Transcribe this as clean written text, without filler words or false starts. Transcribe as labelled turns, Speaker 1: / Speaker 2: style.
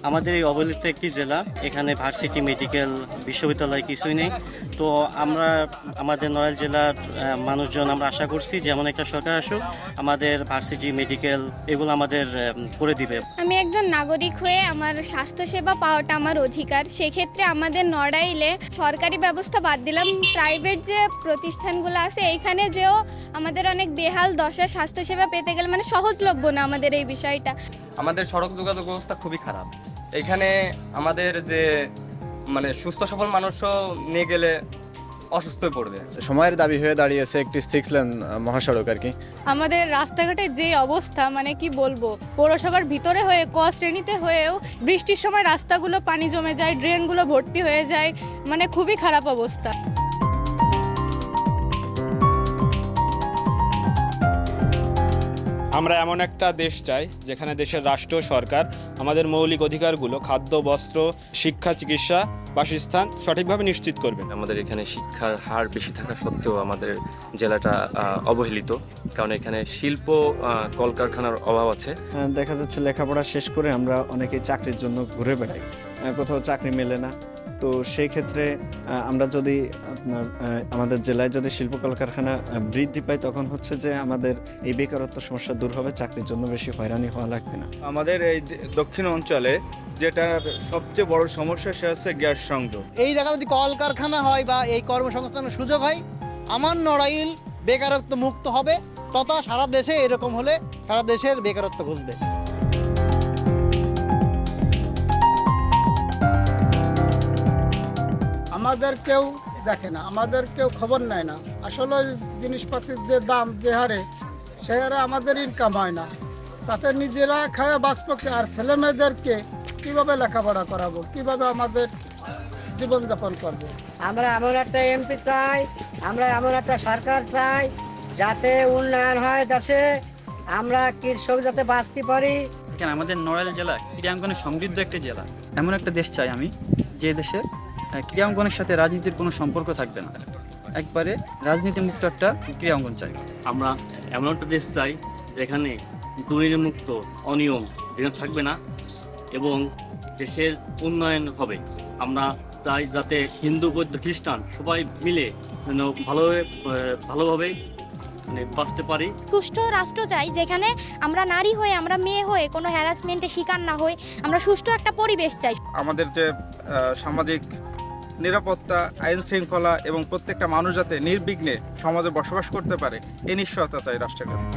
Speaker 1: আমাদের এই অবহেলিত একটি জেলা, এখানে ভার্সিটি মেডিকেল বিশ্ববিদ্যালয় কিছুই নেই। তো আমরা আমাদের নড়াইল জেলার মানুষজন আমরা আশা করছি যেমন একটা সরকার আসুক, আমাদের ভার্সিটি মেডিকেল এগুলো আমাদের করে দিবে।
Speaker 2: আমি একজন নাগরিক হয়ে আমার স্বাস্থ্যসেবা পাওয়াটা আমার অধিকার। সেক্ষেত্রে আমাদের নড়াইলে সরকারি ব্যবস্থা বাদ দিলাম, প্রাইভেট যে প্রতিষ্ঠানগুলো আছে এইখানে যেও আমাদের অনেক বেহাল দশা, স্বাস্থ্যসেবা পেতে গেলে মানে সহজলভ্য না আমাদের এই বিষয়টা।
Speaker 3: আমাদের সড়ক যোগাযোগ ব্যবস্থা খুবই খারাপ। এখানে আমাদের যে মানে সুস্থ সবল মানুষও নিয়ে গেলে অসুস্থ হয়ে পড়বে।
Speaker 4: সময়ের দাবি হয়ে দাঁড়িয়েছে একটি 6 লেন মহাসড়ক আর কি।
Speaker 5: আমাদের রাস্তাঘাটের যে অবস্থা মানে কি বলবো, পৌরসভার ভিতরে হয়ে ক শ্রেণীতে হয়েও বৃষ্টির সময় রাস্তাগুলো পানি জমে যায়, ড্রেনগুলো ভর্তি হয়ে যায়, মানে খুবই খারাপ অবস্থা।
Speaker 6: আমরা এমন একটা দেশ চাই যেখানে দেশের রাষ্ট্র সরকার আমাদের মৌলিক অধিকারগুলো খাদ্য, বস্ত্র, শিক্ষা, চিকিৎসা, বাসস্থান সঠিকভাবে নিশ্চিত করবে।
Speaker 7: আমাদের এখানে শিক্ষার হার বেশি থাকা সত্ত্বেও আমাদের জেলাটা অবহেলিত, কারণ এখানে শিল্প কলকারখানার অভাব আছে।
Speaker 8: দেখা যাচ্ছে লেখাপড়া শেষ করে আমরা অনেকেই চাকরির জন্য ঘুরে বেড়াই, কোথাও চাকরি মেলে না। তো সেই ক্ষেত্রে আমরা যদি আমাদের জেলায় যদি শিল্প কলকারখানা বৃদ্ধি পায়, তখন হচ্ছে যে আমাদের এই বেকারত্ব সমস্যা দূর হবে, চাকরির জন্য বেশি হয়রানি হওয়া লাগবে না।
Speaker 9: আমাদের এই দক্ষিণ অঞ্চলে যেটা সবচেয়ে বড় সমস্যা সে হচ্ছে গ্যাস সংযোগ।
Speaker 10: এই জায়গায় যদি কলকারখানা হয় বা এই কর্মসংস্থানের সুযোগ হয়, আমার নড়াইল বেকারত্ব মুক্ত হবে, তথা সারা দেশে এরকম হলে সারা দেশের বেকারত্ব ঘুচবে।
Speaker 11: আমাদের কেউ দেখে না, আমাদের কেউ খবর নেয় না। আসলে জিনিসপাতির যে দাম যে হারে, সে হারে আমাদের ইনকাম হয় না। তাতে নিজেরা খায় বাঁচবকে, আর ছেলে মেয়েদেরকে কীভাবে লেখাপড়া করাবো, কিভাবে আমাদের জীবনযাপন করবো।
Speaker 12: আমরা এমন একটা এমপি চাই, আমরা এমন একটা সরকার চাই যাতে উন্নয়ন হয় দেশে, আমরা কৃষক যাতে বাঁচতে পারি।
Speaker 13: আমাদের নড়াইল জেলা ক্রীড়াঙ্গনে সমৃদ্ধ একটি জেলা। এমন একটা দেশ চাই আমি, যে দেশে ক্রীড়াঙ্গনের সাথে রাজনীতির কোনো সম্পর্ক থাকবে না, একবারে রাজনীতি মুক্ত একটা ক্রীড়াঙ্গন চাই।
Speaker 1: আমরা এমন একটা দেশ চাই যেখানে দুর্নীতিমুক্ত, অনিয়ম যেখানে থাকবে না এবং দেশের উন্নয়ন হবে। আমরা চাই যাতে হিন্দু, বৌদ্ধ, খ্রিস্টান সবাই মিলে যেন ভালোভাবে বাঁচতে পারি।
Speaker 2: সুষ্ঠু রাষ্ট্র চাই যেখানে আমরা নারী হয়ে, আমরা মেয়ে হয়ে কোনো হ্যারাসমেন্টের শিকার না হই, আমরা সুষ্ঠু একটা পরিবেশ চাই।
Speaker 9: আমাদের যে সামাজিক নিরাপত্তা, আইন শৃঙ্খলা এবং প্রত্যেকটা মানুষ যাতে নির্বিঘ্নে সমাজে বসবাস করতে পারে, এই নিশ্চয়তা চাই রাষ্ট্রের কাছে।